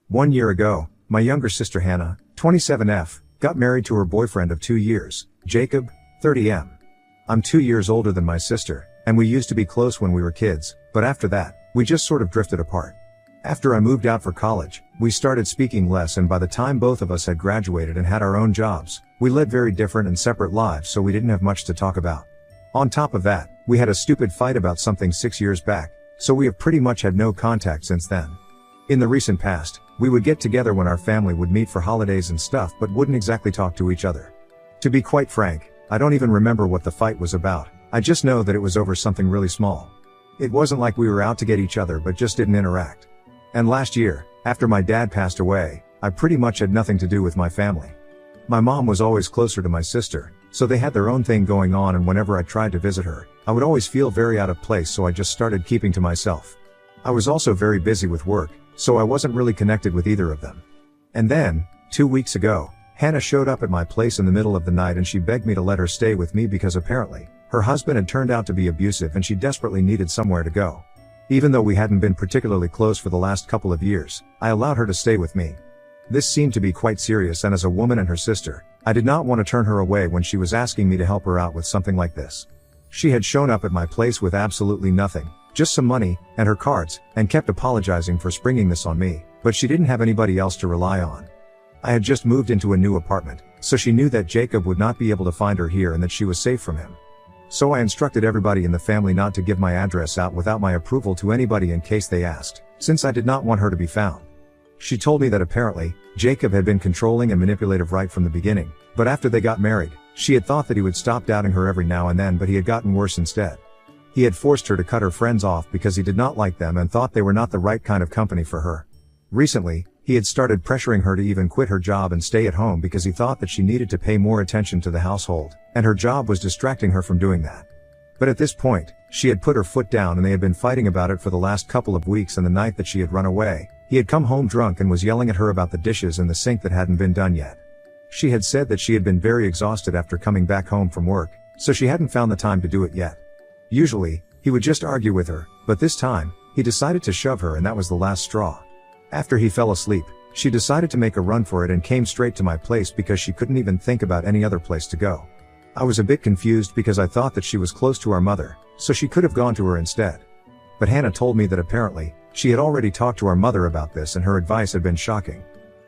1 year ago, my younger sister Hannah, 27F, got married to her boyfriend of 2 years, Jacob, 30M. I'm 2 years older than my sister, and we used to be close when we were kids, but after that, we just sort of drifted apart. After I moved out for college, we started speaking less, and by the time both of us had graduated and had our own jobs, we led very different and separate lives, so we didn't have much to talk about. On top of that, we had a stupid fight about something 6 years back, so we have pretty much had no contact since then. In the recent past, we would get together when our family would meet for holidays and stuff, but wouldn't exactly talk to each other. To be quite frank, I don't even remember what the fight was about. I just know that it was over something really small. It wasn't like we were out to get each other, but just didn't interact. And last year, after my dad passed away, I pretty much had nothing to do with my family. My mom was always closer to my sister, so they had their own thing going on, and whenever I tried to visit her, I would always feel very out of place, so I just started keeping to myself. I was also very busy with work, so I wasn't really connected with either of them. And then, 2 weeks ago, Hannah showed up at my place in the middle of the night, and she begged me to let her stay with me because apparently, her husband had turned out to be abusive and she desperately needed somewhere to go. Even though we hadn't been particularly close for the last couple of years, I allowed her to stay with me. This seemed to be quite serious, and as a woman and her sister, I did not want to turn her away when she was asking me to help her out with something like this. She had shown up at my place with absolutely nothing, just some money, and her cards, and kept apologizing for springing this on me, but she didn't have anybody else to rely on. I had just moved into a new apartment, so she knew that Jacob would not be able to find her here and that she was safe from him. So I instructed everybody in the family not to give my address out without my approval to anybody in case they asked, since I did not want her to be found. She told me that apparently, Jacob had been controlling and manipulative right from the beginning, but after they got married, she had thought that he would stop doubting her every now and then, but he had gotten worse instead. He had forced her to cut her friends off because he did not like them and thought they were not the right kind of company for her. Recently, he had started pressuring her to even quit her job and stay at home because he thought that she needed to pay more attention to the household, and her job was distracting her from doing that. But at this point, she had put her foot down and they had been fighting about it for the last couple of weeks, and the night that she had run away, he had come home drunk and was yelling at her about the dishes in the sink that hadn't been done yet. She had said that she had been very exhausted after coming back home from work, so she hadn't found the time to do it yet. Usually, he would just argue with her, but this time, he decided to shove her, and that was the last straw. After he fell asleep, she decided to make a run for it and came straight to my place because she couldn't even think about any other place to go. I was a bit confused because I thought that she was close to our mother, so she could have gone to her instead. But Hannah told me that apparently, she had already talked to our mother about this and her advice had been shocking.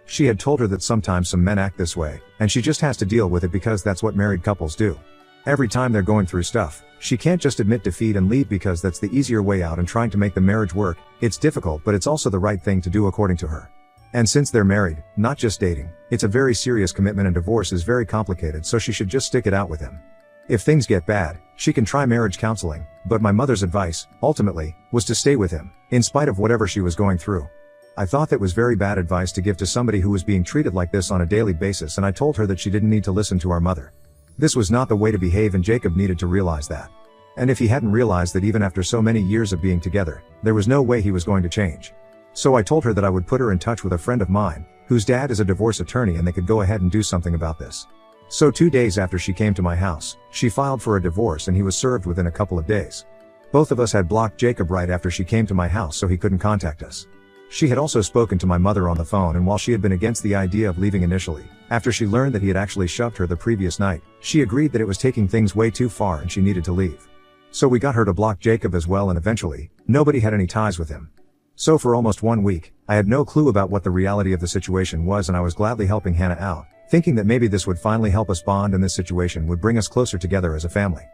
She had told her that sometimes some men act this way, and she just has to deal with it because that's what married couples do. Every time they're going through stuff, she can't just admit defeat and leave because that's the easier way out, and trying to make the marriage work, it's difficult, but it's also the right thing to do according to her. And since they're married, not just dating, it's a very serious commitment and divorce is very complicated, so she should just stick it out with him. If things get bad, she can try marriage counseling, but my mother's advice, ultimately, was to stay with him, in spite of whatever she was going through. I thought that was very bad advice to give to somebody who was being treated like this on a daily basis, and I told her that she didn't need to listen to our mother. This was not the way to behave, and Jacob needed to realize that. And if he hadn't realized that even after so many years of being together, there was no way he was going to change. So I told her that I would put her in touch with a friend of mine, whose dad is a divorce attorney, and they could go ahead and do something about this. So 2 days after she came to my house, she filed for a divorce and he was served within a couple of days. Both of us had blocked Jacob right after she came to my house so he couldn't contact us. She had also spoken to my mother on the phone, and while she had been against the idea of leaving initially, after she learned that he had actually shoved her the previous night, she agreed that it was taking things way too far and she needed to leave. So we got her to block Jacob as well, and eventually, nobody had any ties with him. So for almost 1 week, I had no clue about what the reality of the situation was, and I was gladly helping Hannah out, thinking that maybe this would finally help us bond and this situation would bring us closer together as a family.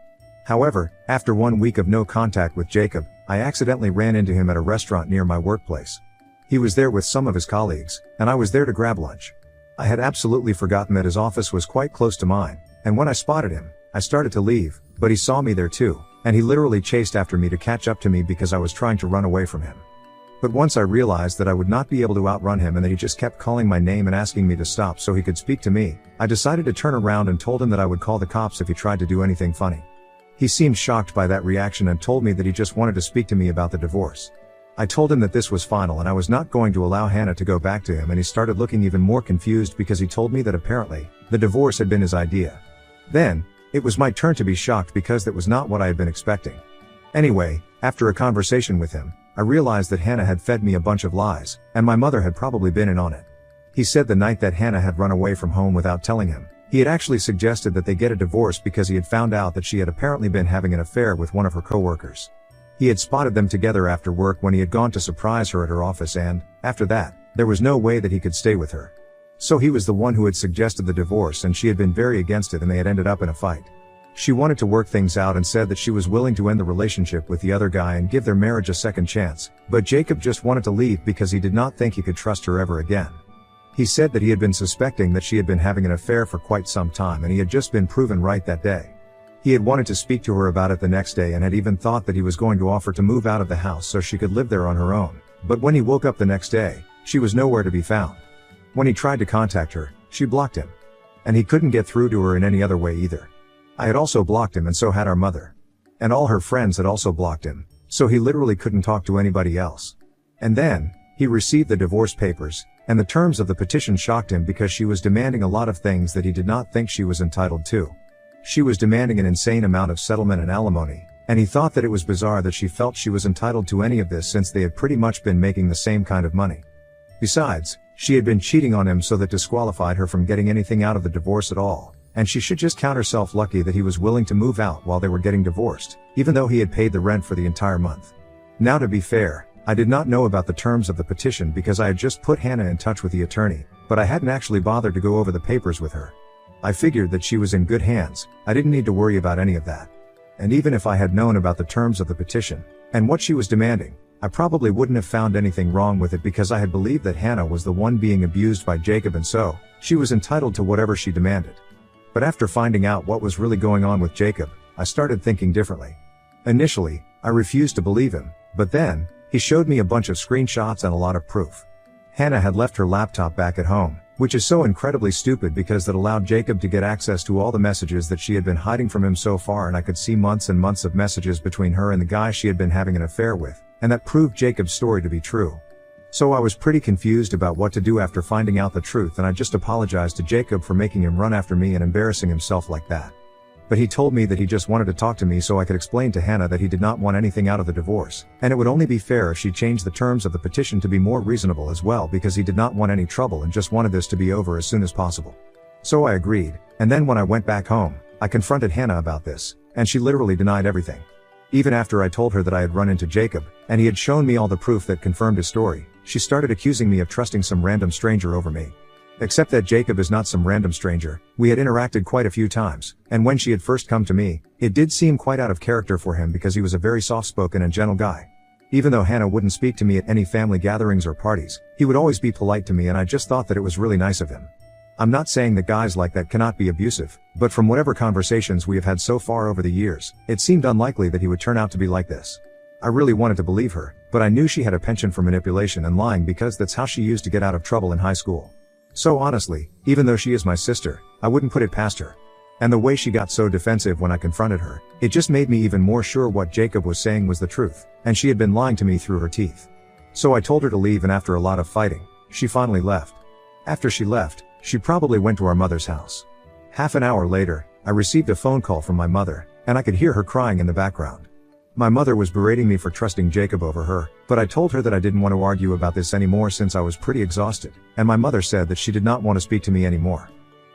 However, after 1 week of no contact with Jacob, I accidentally ran into him at a restaurant near my workplace. He was there with some of his colleagues, and I was there to grab lunch. I had absolutely forgotten that his office was quite close to mine, and when I spotted him, I started to leave, but he saw me there too, and he literally chased after me to catch up to me because I was trying to run away from him. But once I realized that I would not be able to outrun him and that he just kept calling my name and asking me to stop so he could speak to me, I decided to turn around and told him that I would call the cops if he tried to do anything funny. He seemed shocked by that reaction and told me that he just wanted to speak to me about the divorce. I told him that this was final and I was not going to allow Hannah to go back to him, and he started looking even more confused because he told me that apparently, the divorce had been his idea. Then, it was my turn to be shocked because that was not what I had been expecting. Anyway, after a conversation with him, I realized that Hannah had fed me a bunch of lies, and my mother had probably been in on it. He said the night that Hannah had run away from home without telling him, he had actually suggested that they get a divorce because he had found out that she had apparently been having an affair with one of her coworkers. He had spotted them together after work when he had gone to surprise her at her office and, after that, there was no way that he could stay with her. So he was the one who had suggested the divorce and she had been very against it and they had ended up in a fight. She wanted to work things out and said that she was willing to end the relationship with the other guy and give their marriage a second chance, but Jacob just wanted to leave because he did not think he could trust her ever again. He said that he had been suspecting that she had been having an affair for quite some time and he had just been proven right that day. He had wanted to speak to her about it the next day and had even thought that he was going to offer to move out of the house so she could live there on her own, but when he woke up the next day, she was nowhere to be found. When he tried to contact her, she blocked him. And he couldn't get through to her in any other way either. I had also blocked him and so had our mother. And all her friends had also blocked him, so he literally couldn't talk to anybody else. And then, he received the divorce papers, and the terms of the petition shocked him because she was demanding a lot of things that he did not think she was entitled to. She was demanding an insane amount of settlement and alimony, and he thought that it was bizarre that she felt she was entitled to any of this since they had pretty much been making the same kind of money. Besides, she had been cheating on him, so that disqualified her from getting anything out of the divorce at all. And she should just count herself lucky that he was willing to move out while they were getting divorced, even though he had paid the rent for the entire month. Now, to be fair, I did not know about the terms of the petition because I had just put Hannah in touch with the attorney, but I hadn't actually bothered to go over the papers with her. I figured that she was in good hands, I didn't need to worry about any of that. And even if I had known about the terms of the petition, and what she was demanding, I probably wouldn't have found anything wrong with it because I had believed that Hannah was the one being abused by Jacob and so, she was entitled to whatever she demanded. But after finding out what was really going on with Jacob, I started thinking differently. Initially, I refused to believe him, but then, he showed me a bunch of screenshots and a lot of proof. Hannah had left her laptop back at home, which is so incredibly stupid because that allowed Jacob to get access to all the messages that she had been hiding from him so far, and I could see months and months of messages between her and the guy she had been having an affair with, and that proved Jacob's story to be true. So I was pretty confused about what to do after finding out the truth, and I just apologized to Jacob for making him run after me and embarrassing himself like that. But he told me that he just wanted to talk to me so I could explain to Hannah that he did not want anything out of the divorce, and it would only be fair if she changed the terms of the petition to be more reasonable as well because he did not want any trouble and just wanted this to be over as soon as possible. So I agreed, and then when I went back home, I confronted Hannah about this, and she literally denied everything. Even after I told her that I had run into Jacob, and he had shown me all the proof that confirmed his story, she started accusing me of trusting some random stranger over me. Except that Jacob is not some random stranger, we had interacted quite a few times, and when she had first come to me, it did seem quite out of character for him because he was a very soft-spoken and gentle guy. Even though Hannah wouldn't speak to me at any family gatherings or parties, he would always be polite to me, and I just thought that it was really nice of him. I'm not saying that guys like that cannot be abusive, but from whatever conversations we have had so far over the years, it seemed unlikely that he would turn out to be like this. I really wanted to believe her, but I knew she had a penchant for manipulation and lying because that's how she used to get out of trouble in high school. So honestly, even though she is my sister, I wouldn't put it past her. And the way she got so defensive when I confronted her, it just made me even more sure what Jacob was saying was the truth, and she had been lying to me through her teeth. So I told her to leave, and after a lot of fighting, she finally left. After she left, she probably went to our mother's house. Half an hour later, I received a phone call from my mother, and I could hear her crying in the background. My mother was berating me for trusting Jacob over her, but I told her that I didn't want to argue about this anymore since I was pretty exhausted, and my mother said that she did not want to speak to me anymore.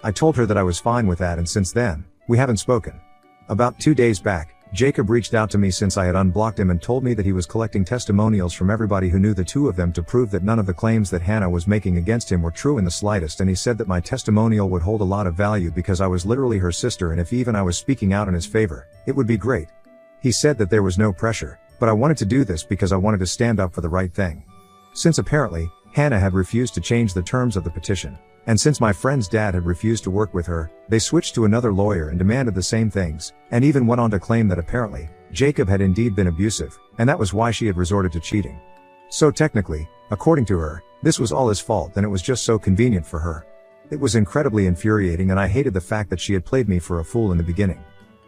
I told her that I was fine with that, and since then, we haven't spoken. About 2 days back, Jacob reached out to me since I had unblocked him and told me that he was collecting testimonials from everybody who knew the two of them to prove that none of the claims that Hannah was making against him were true in the slightest, and he said that my testimonial would hold a lot of value because I was literally her sister, and if even I was speaking out in his favor, it would be great. He said that there was no pressure, but I wanted to do this because I wanted to stand up for the right thing. Since apparently, Hannah had refused to change the terms of the petition, and since my friend's dad had refused to work with her, they switched to another lawyer and demanded the same things, and even went on to claim that apparently, Jacob had indeed been abusive, and that was why she had resorted to cheating. So technically, according to her, this was all his fault, and it was just so convenient for her. It was incredibly infuriating, and I hated the fact that she had played me for a fool in the beginning.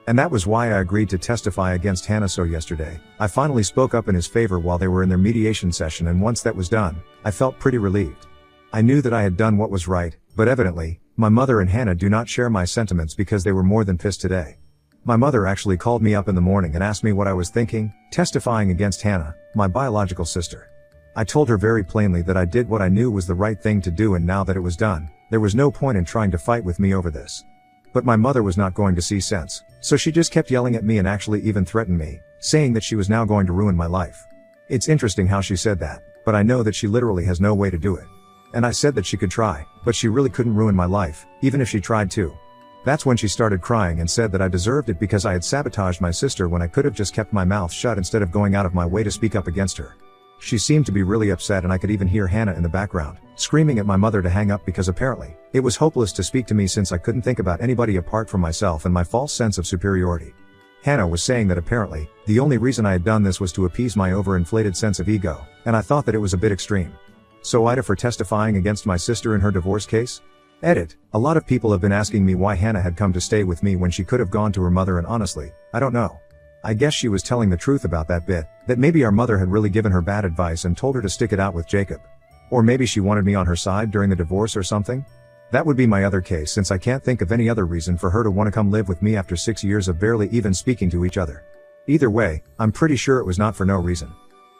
And that was why I agreed to testify against Hannah. So yesterday, I finally spoke up in his favor while they were in their mediation session, and once that was done, I felt pretty relieved. I knew that I had done what was right, but evidently, my mother and Hannah do not share my sentiments because they were more than pissed today. My mother actually called me up in the morning and asked me what I was thinking, testifying against Hannah, my biological sister. I told her very plainly that I did what I knew was the right thing to do, and now that it was done, there was no point in trying to fight with me over this. But my mother was not going to see sense, so she just kept yelling at me and actually even threatened me, saying that she was now going to ruin my life. It's interesting how she said that, but I know that she literally has no way to do it. And I said that she could try, but she really couldn't ruin my life, even if she tried to. That's when she started crying and said that I deserved it because I had sabotaged my sister when I could have just kept my mouth shut instead of going out of my way to speak up against her. She seemed to be really upset, and I could even hear Hannah in the background, screaming at my mother to hang up because apparently, it was hopeless to speak to me since I couldn't think about anybody apart from myself and my false sense of superiority. Hannah was saying that apparently, the only reason I had done this was to appease my overinflated sense of ego, and I thought that it was a bit extreme. So Ida for testifying against my sister in her divorce case? Edit. A lot of people have been asking me why Hannah had come to stay with me when she could have gone to her mother, and honestly, I don't know. I guess she was telling the truth about that bit, that maybe our mother had really given her bad advice and told her to stick it out with Jacob. Or maybe she wanted me on her side during the divorce or something? That would be my other case, since I can't think of any other reason for her to want to come live with me after 6 years of barely even speaking to each other. Either way, I'm pretty sure it was not for no reason.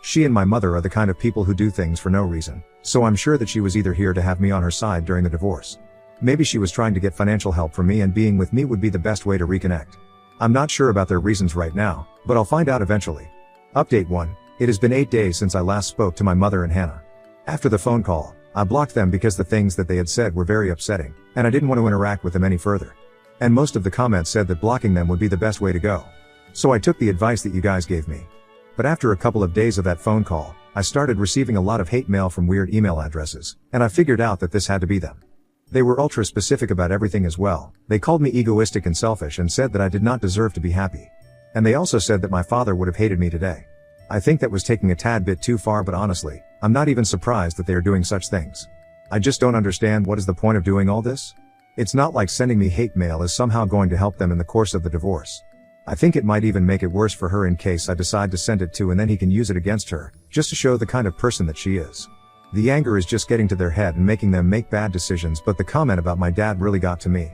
She and my mother are the kind of people who do things for no reason, so I'm sure that she was either here to have me on her side during the divorce. Maybe she was trying to get financial help from me, and being with me would be the best way to reconnect. I'm not sure about their reasons right now, but I'll find out eventually. Update 1. It has been 8 days since I last spoke to my mother and Hannah. After the phone call, I blocked them because the things that they had said were very upsetting, and I didn't want to interact with them any further. And most of the comments said that blocking them would be the best way to go. So I took the advice that you guys gave me. But after a couple of days of that phone call, I started receiving a lot of hate mail from weird email addresses, and I figured out that this had to be them. They were ultra specific about everything as well. They called me egoistic and selfish and said that I did not deserve to be happy. And they also said that my father would have hated me today. I think that was taking a tad bit too far, but honestly, I'm not even surprised that they are doing such things. I just don't understand what is the point of doing all this? It's not like sending me hate mail is somehow going to help them in the course of the divorce. I think it might even make it worse for her in case I decide to send it to, and then he can use it against her, just to show the kind of person that she is. The anger is just getting to their head and making them make bad decisions, but the comment about my dad really got to me.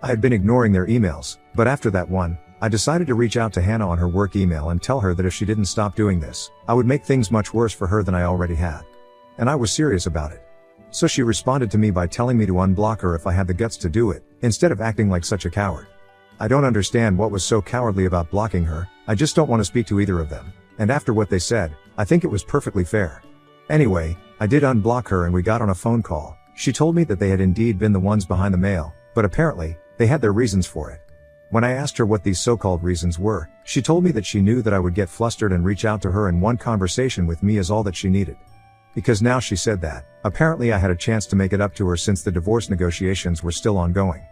I had been ignoring their emails, but after that one, I decided to reach out to Hannah on her work email and tell her that if she didn't stop doing this, I would make things much worse for her than I already had. And I was serious about it. So she responded to me by telling me to unblock her if I had the guts to do it, instead of acting like such a coward. I don't understand what was so cowardly about blocking her. I just don't want to speak to either of them. And after what they said, I think it was perfectly fair. Anyway, I did unblock her and we got on a phone call. She told me that they had indeed been the ones behind the mail, but apparently, they had their reasons for it. When I asked her what these so-called reasons were, she told me that she knew that I would get flustered and reach out to her, and one conversation with me is all that she needed. Because now she said that, apparently I had a chance to make it up to her since the divorce negotiations were still ongoing.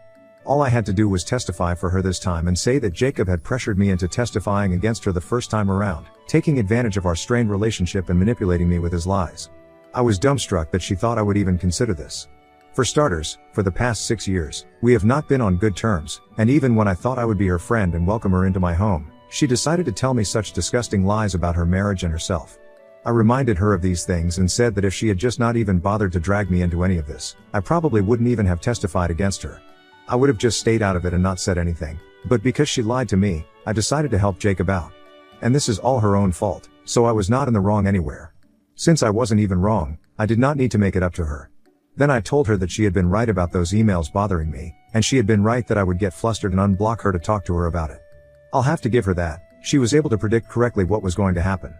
All I had to do was testify for her this time and say that Jacob had pressured me into testifying against her the first time around, taking advantage of our strained relationship and manipulating me with his lies. I was dumbstruck that she thought I would even consider this. For starters, for the past 6 years, we have not been on good terms, and even when I thought I would be her friend and welcome her into my home, she decided to tell me such disgusting lies about her marriage and herself. I reminded her of these things and said that if she had just not even bothered to drag me into any of this, I probably wouldn't even have testified against her. I would have just stayed out of it and not said anything. But because she lied to me, I decided to help Jacob out. And this is all her own fault, so I was not in the wrong anywhere. Since I wasn't even wrong, I did not need to make it up to her. Then I told her that she had been right about those emails bothering me, and she had been right that I would get flustered and unblock her to talk to her about it. I'll have to give her that. She was able to predict correctly what was going to happen.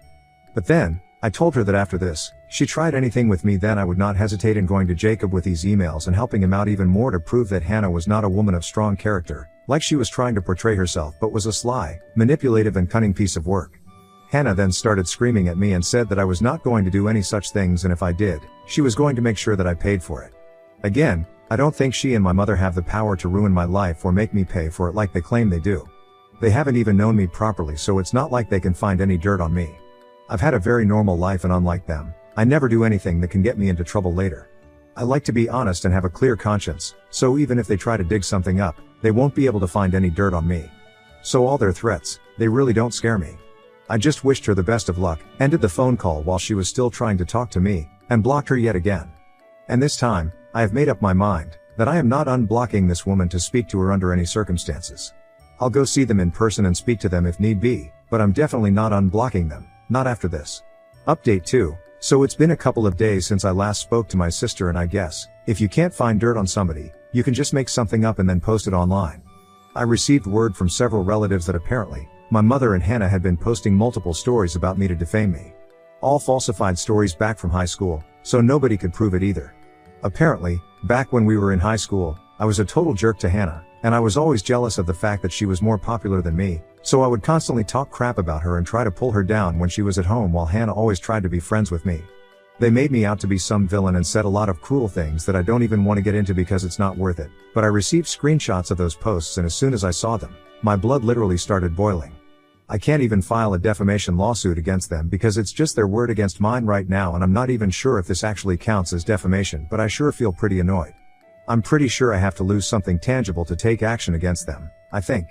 But then, I told her that after this, she tried anything with me, then I would not hesitate in going to Jacob with these emails and helping him out even more to prove that Hannah was not a woman of strong character, like she was trying to portray herself, but was a sly, manipulative and cunning piece of work. Hannah then started screaming at me and said that I was not going to do any such things, and if I did, she was going to make sure that I paid for it. Again, I don't think she and my mother have the power to ruin my life or make me pay for it like they claim they do. They haven't even known me properly, so it's not like they can find any dirt on me. I've had a very normal life, and unlike them, I never do anything that can get me into trouble later. I like to be honest and have a clear conscience, so even if they try to dig something up, they won't be able to find any dirt on me. So all their threats, they really don't scare me. I just wished her the best of luck, ended the phone call while she was still trying to talk to me, and blocked her yet again. And this time, I have made up my mind that I am not unblocking this woman to speak to her under any circumstances. I'll go see them in person and speak to them if need be, but I'm definitely not unblocking them, not after this. Update 2. So it's been a couple of days since I last spoke to my sister, and I guess, if you can't find dirt on somebody, you can just make something up and then post it online. I received word from several relatives that apparently, my mother and Hannah had been posting multiple stories about me to defame me. All falsified stories back from high school, so nobody could prove it either. Apparently, back when we were in high school, I was a total jerk to Hannah, and I was always jealous of the fact that she was more popular than me, so I would constantly talk crap about her and try to pull her down when she was at home, while Hannah always tried to be friends with me. They made me out to be some villain and said a lot of cruel things that I don't even want to get into because it's not worth it, but I received screenshots of those posts, and as soon as I saw them, my blood literally started boiling. I can't even file a defamation lawsuit against them because it's just their word against mine right now, and I'm not even sure if this actually counts as defamation, but I sure feel pretty annoyed. I'm pretty sure I have to lose something tangible to take action against them, I think.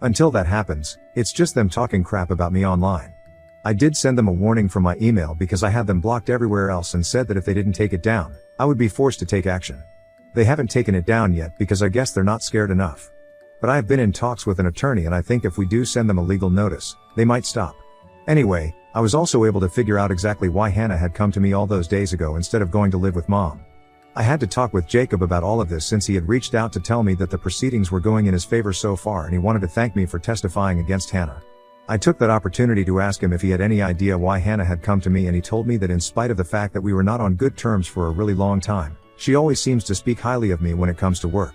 Until that happens, it's just them talking crap about me online. I did send them a warning from my email because I had them blocked everywhere else and said that if they didn't take it down, I would be forced to take action. They haven't taken it down yet because I guess they're not scared enough. But I have been in talks with an attorney, and I think if we do send them a legal notice, they might stop. Anyway, I was also able to figure out exactly why Hannah had come to me all those days ago instead of going to live with Mom. I had to talk with Jacob about all of this since he had reached out to tell me that the proceedings were going in his favor so far, and he wanted to thank me for testifying against Hannah. I took that opportunity to ask him if he had any idea why Hannah had come to me, and he told me that in spite of the fact that we were not on good terms for a really long time, she always seems to speak highly of me when it comes to work.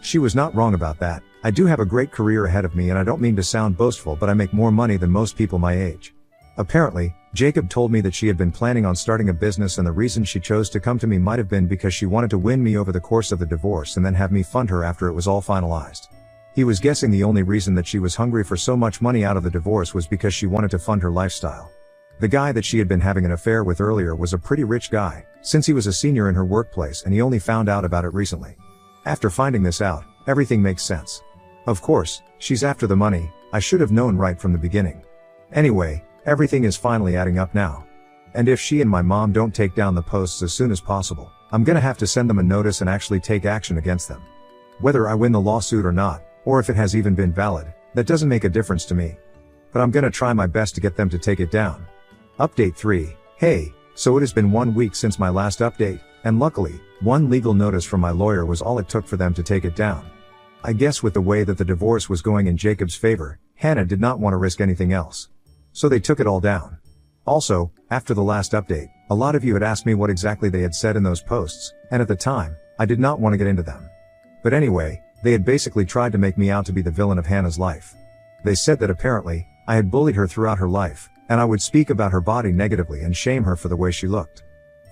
She was not wrong about that. I do have a great career ahead of me, and I don't mean to sound boastful, but I make more money than most people my age. Apparently, Jacob told me that she had been planning on starting a business, and the reason she chose to come to me might have been because she wanted to win me over the course of the divorce and then have me fund her after it was all finalized. He was guessing the only reason that she was hungry for so much money out of the divorce was because she wanted to fund her lifestyle. The guy that she had been having an affair with earlier was a pretty rich guy, since he was a senior in her workplace, and he only found out about it recently. After finding this out, everything makes sense. Of course, she's after the money. I should have known right from the beginning. Anyway, everything is finally adding up now. And if she and my mom don't take down the posts as soon as possible, I'm gonna have to send them a notice and actually take action against them. Whether I win the lawsuit or not, or if it has even been valid, that doesn't make a difference to me. But I'm gonna try my best to get them to take it down. Update 3. Hey, so it has been 1 week since my last update, and luckily, one legal notice from my lawyer was all it took for them to take it down. I guess with the way that the divorce was going in Jacob's favor, Hannah did not want to risk anything else. So they took it all down. Also, after the last update, a lot of you had asked me what exactly they had said in those posts, and at the time, I did not want to get into them. But anyway, they had basically tried to make me out to be the villain of Hannah's life. They said that apparently, I had bullied her throughout her life, and I would speak about her body negatively and shame her for the way she looked.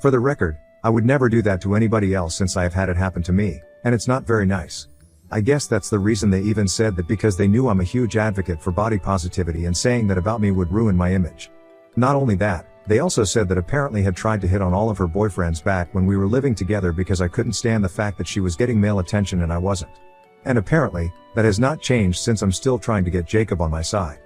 For the record, I would never do that to anybody else since I have had it happen to me, and it's not very nice. I guess that's the reason they even said that, because they knew I'm a huge advocate for body positivity, and saying that about me would ruin my image. Not only that, they also said that apparently had tried to hit on all of her boyfriends back when we were living together because I couldn't stand the fact that she was getting male attention and I wasn't. And apparently, that has not changed since I'm still trying to get Jacob on my side.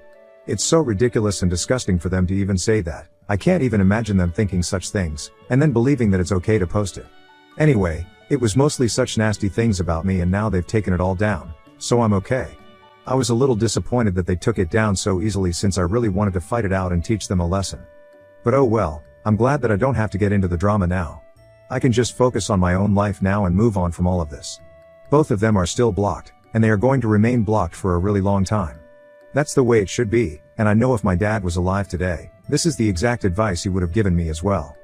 It's so ridiculous and disgusting for them to even say that. I can't even imagine them thinking such things, and then believing that it's okay to post it. Anyway, it was mostly such nasty things about me, and now they've taken it all down, so I'm okay. I was a little disappointed that they took it down so easily since I really wanted to fight it out and teach them a lesson. But oh well, I'm glad that I don't have to get into the drama now. I can just focus on my own life now and move on from all of this. Both of them are still blocked, and they are going to remain blocked for a really long time. That's the way it should be, and I know if my dad was alive today, this is the exact advice he would have given me as well.